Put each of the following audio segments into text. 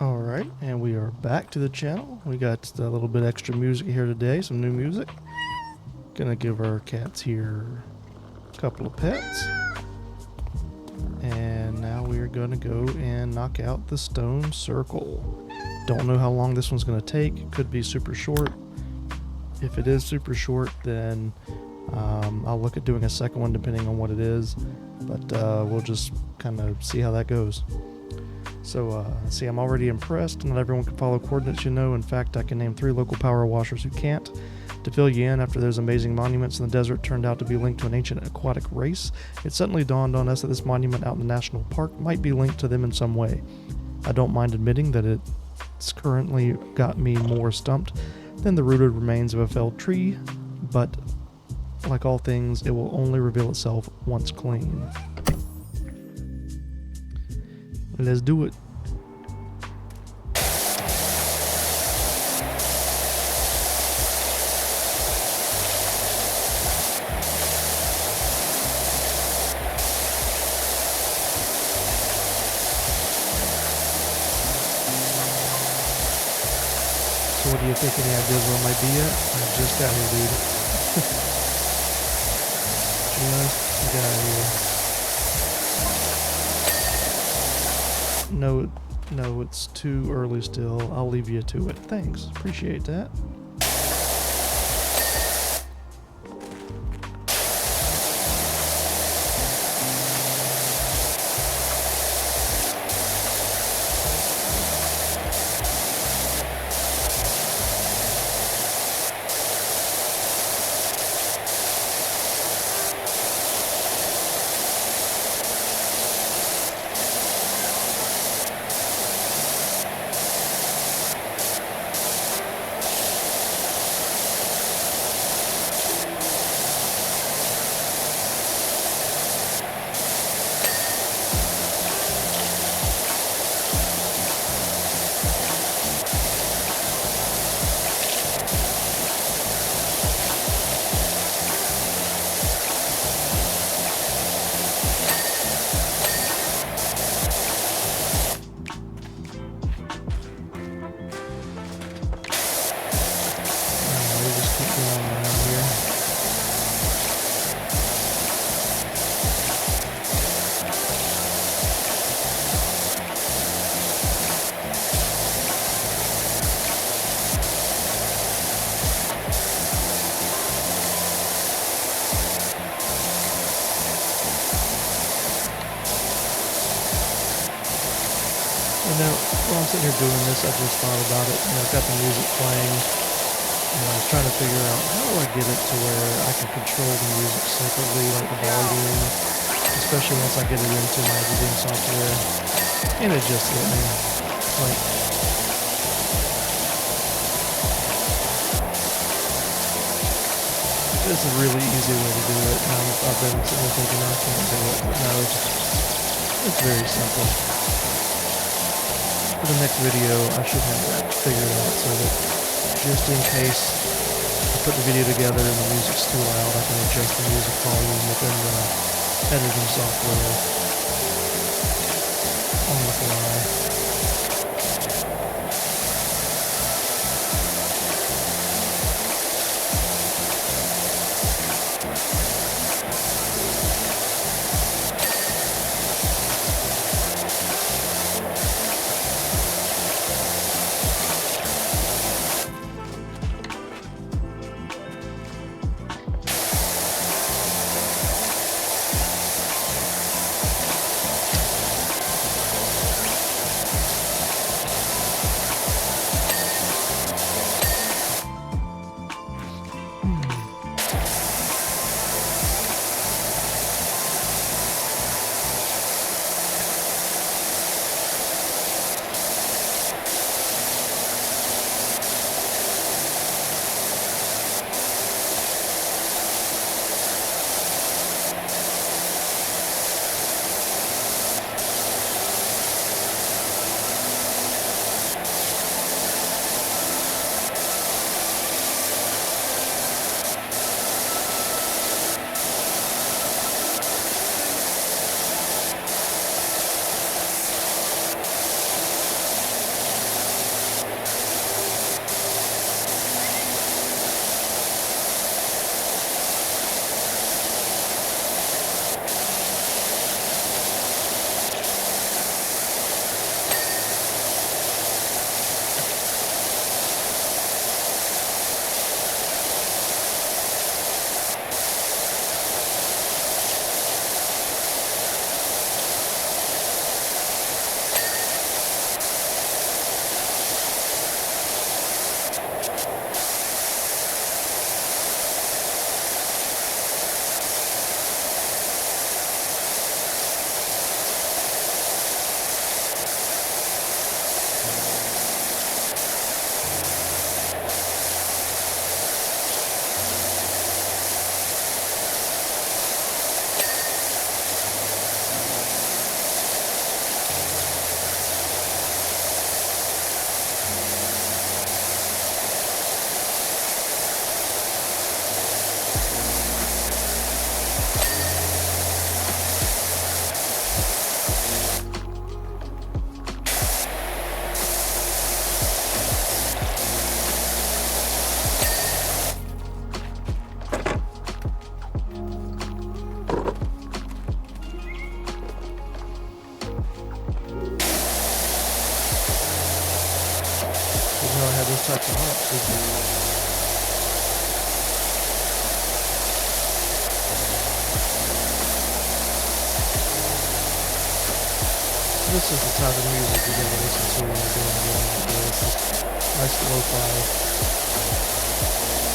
Alright, and we are back to the channel. We got a little bit extra music here today, some new music. Gonna give our cats here a couple of pets. And now we are gonna go and knock out the stone circle. Don't know how long this one's gonna take. It could be super short. If it is super short, then I'll look at doing a second one depending on what it is. But we'll just kind of see how that goes. So, see, I'm already impressed. Not everyone can follow coordinates, you know. In fact, I can name 3 local power washers who can't. To fill you in, after those amazing monuments in the desert turned out to be linked to an ancient aquatic race, it suddenly dawned on us that this monument out in the national park might be linked to them in some way. I don't mind admitting that it's currently got me more stumped than the rooted remains of a felled tree, but like all things, it will only reveal itself once clean. Let's do it. So what do you think? Any ideas where I might be at? I just got here, dude. Just got here. No, it's too early still. I'll leave you to it. Thanks. Appreciate that. While I'm sitting here doing this, I just thought about it. I've got the music playing, and I was trying to figure out how do I get it to where I can control the music separately, like the volume, especially once I get it into my editing software. And it just hit me. Like, this is a really easy way to do it. I've been sitting there thinking, I can't do it. But no, it's very simple. For the next video, I should have that figured out so that just in case I put the video together and the music's too loud, I can adjust the music volume within the editing software on the fly. know I had those types of hops. This is the type of music you're going to listen to when you're doing a game like this. It's nice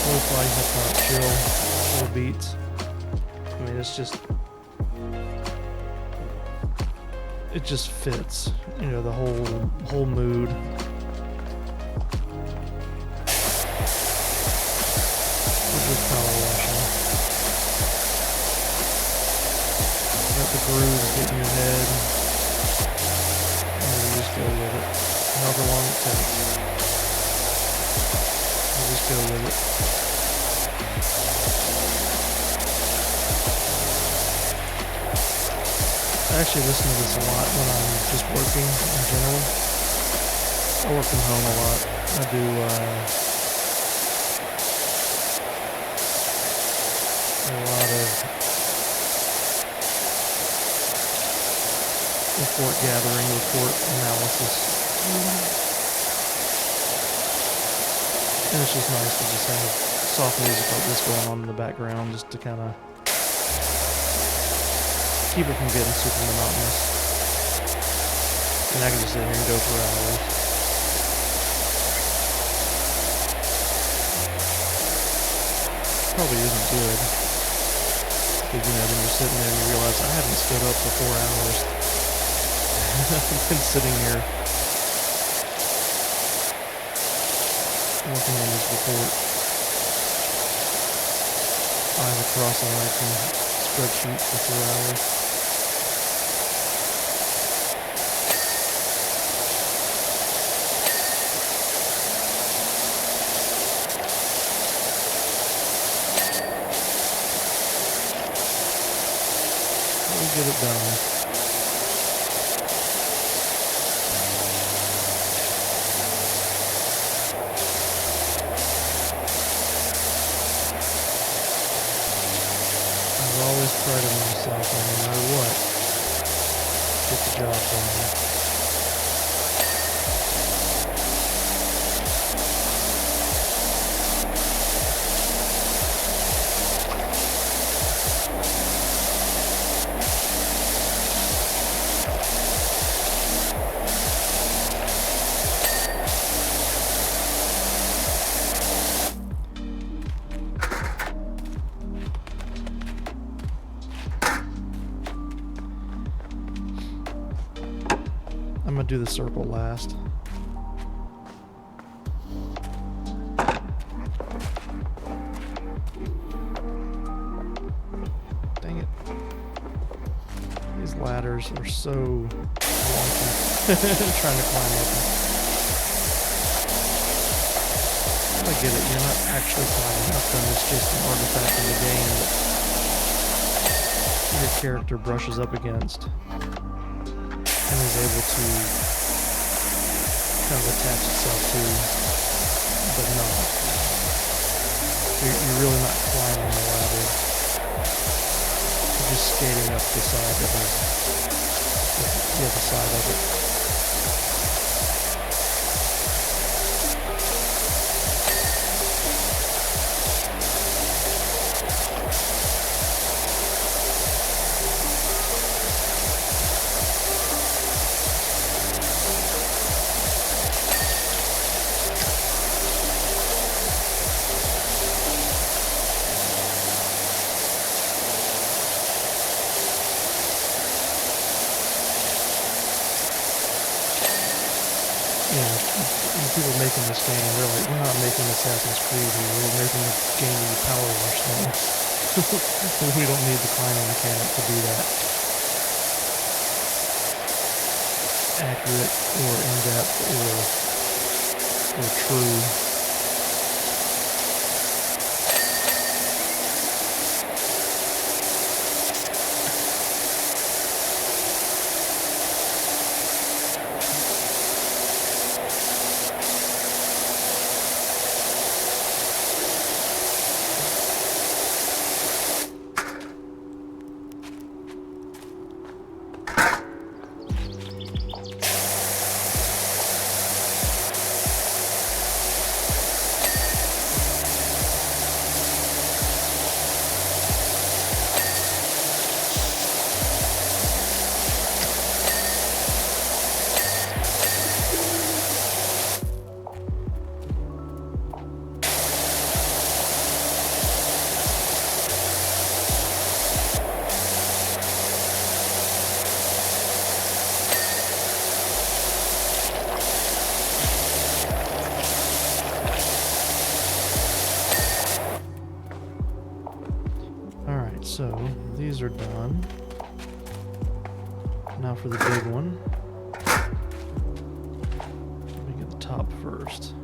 lo-fi hip-hop, chill beats. I mean, it just fits, you know, the whole mood. We're just power washing. Let the grooves get in your head, and you just go with it, however long it takes. You just go with it. I actually listen to this a lot when I'm just working in general. I work from home a lot. I do a lot of report gathering, report analysis. And it's just nice to just have soft music like this going on in the background just to kind of keep it from getting super monotonous. And I can just sit here and go for hours. Probably isn't good. Because, you know, then you're sitting there and you realize I haven't stood up for 4 hours. I've been sitting here working on this report. Eyes across an icon spreadsheet for 4 hours. Get it done. I've always prided myself on no matter what, get the job done. I'm gonna do the circle last. Dang it. These ladders are so wonky. Trying to climb up them. I get it, you're not actually climbing up them, it's just an artifact in the game that your character brushes up against. And is able to kind of attach itself to, but not. You're really not climbing the ladder. You're just skating up the side of it. Yeah, the side of it. People making this game, we're not making Assassin's Creed here, we're making a game where you power wash things. We don't need the climbing mechanic to do that. Accurate or in-depth or true. So these are done. Now for the big one. Let me get the top first.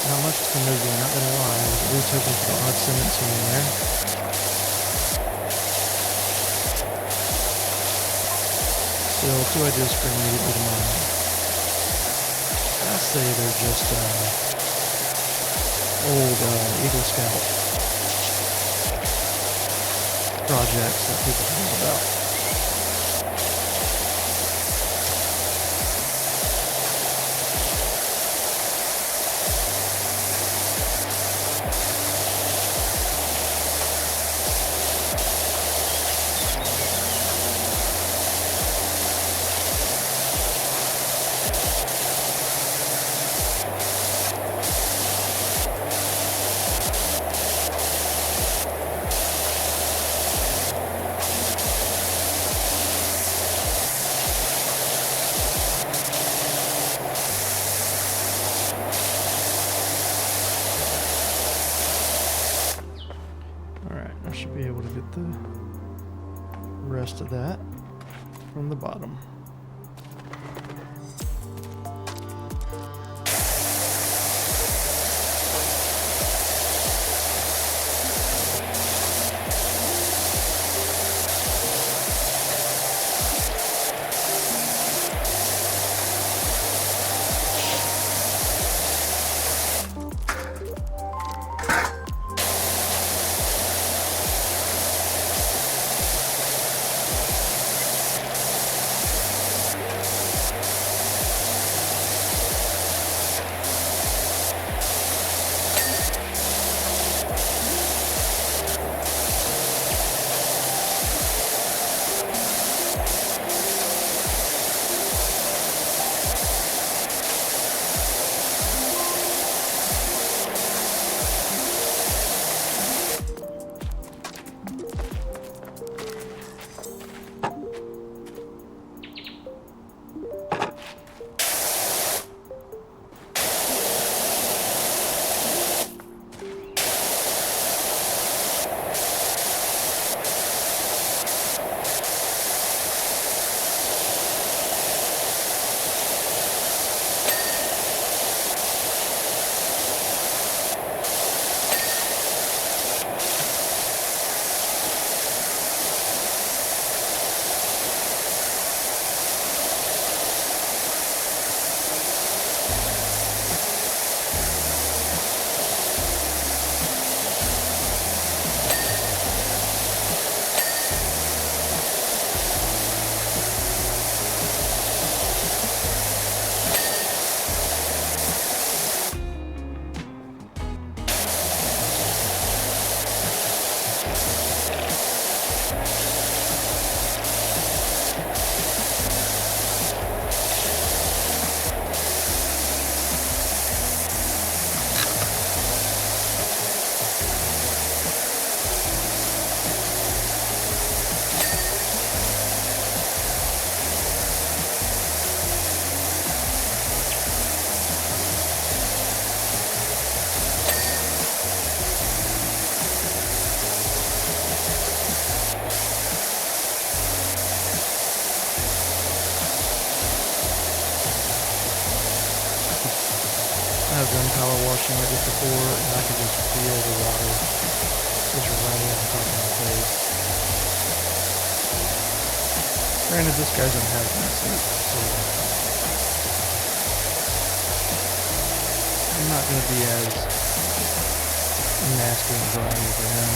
Not much to movie, not gonna lie. I was at least hoping for the odd sentence in there. Still, two ideas spring immediately to mind. I say they're just old Eagle Scout projects that people think about. I should be able to get the rest of that from the bottom. power washing right just before, and I could just feel the water just running on top of my face. Granted, this guy's in hazmat suit, so I'm not going to be as nasty and grimy for him.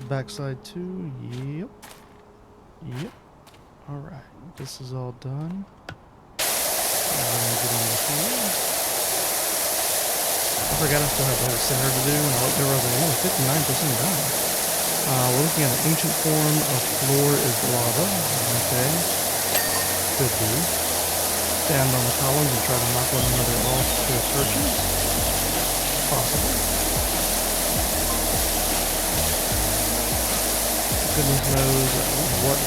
Backside too, yep. Alright, this is all done. Get on the floor. I forgot I still have the whole center to do, and I looked over, I was like, oh, 59% done. We're looking at an ancient form of floor is lava. Okay. Could be. Stand on the columns and try to knock one another off to purchase. Possible. Goodness knows what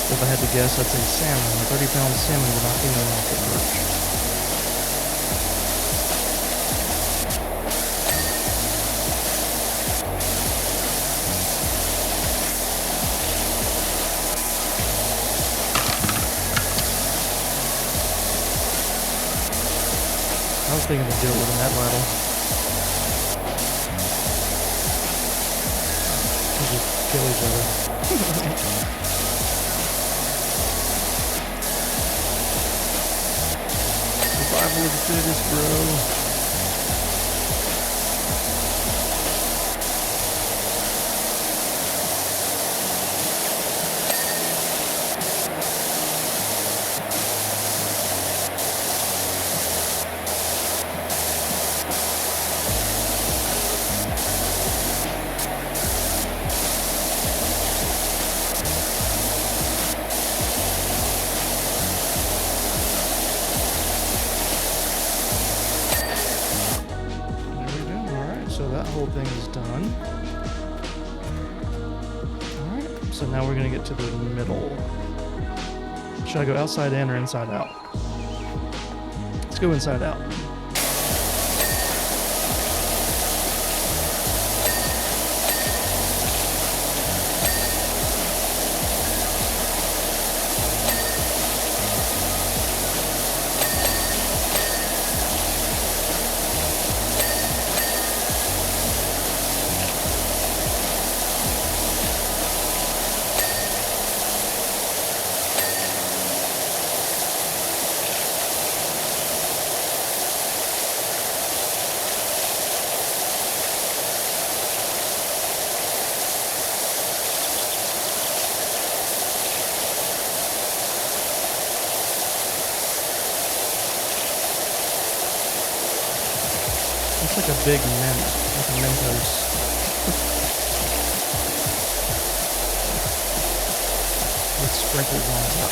if I had to guess, I'd say salmon. A 30-pound salmon would not be known off the perch. I was thinking to do it with a net ladle. Kill each other. Survival of the fittest, bro. So that whole thing is done. Alright, so now we're going to get to the middle. Should I go outside in or inside out? Let's go inside out. It's like a big mint, like a Mentos. With sprinkles on top.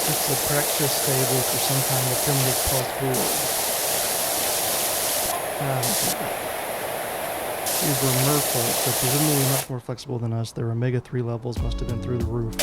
It's a practice stable for some kind of primitive plus board. These were Merfolk, so presumably much more flexible than us. Their Omega 3 levels must have been through the roof.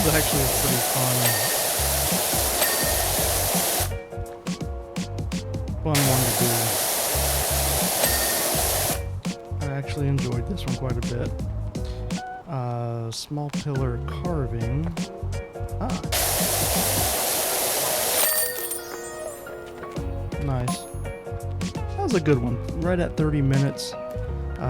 is actually a pretty fun one to do. I actually enjoyed this one quite a bit. Small pillar carving. Nice. That was a good one. Right at 30 minutes.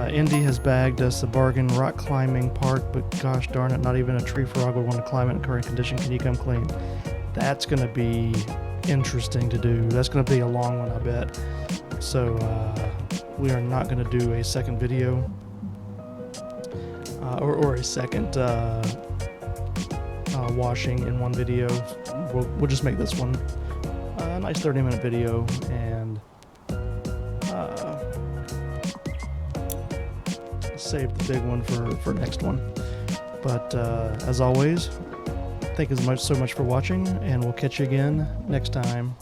Indy has bagged us a bargain rock climbing park, but gosh darn it, not even a tree frog would want to climb it in current condition. Can you come clean? That's going to be interesting to do. That's going to be a long one, I bet. So we are not going to do a second video or a second washing in one video. We'll just make this one a nice 30-minute video and save the big one for next one. But as always, thank you so much for watching, and we'll catch you again next time.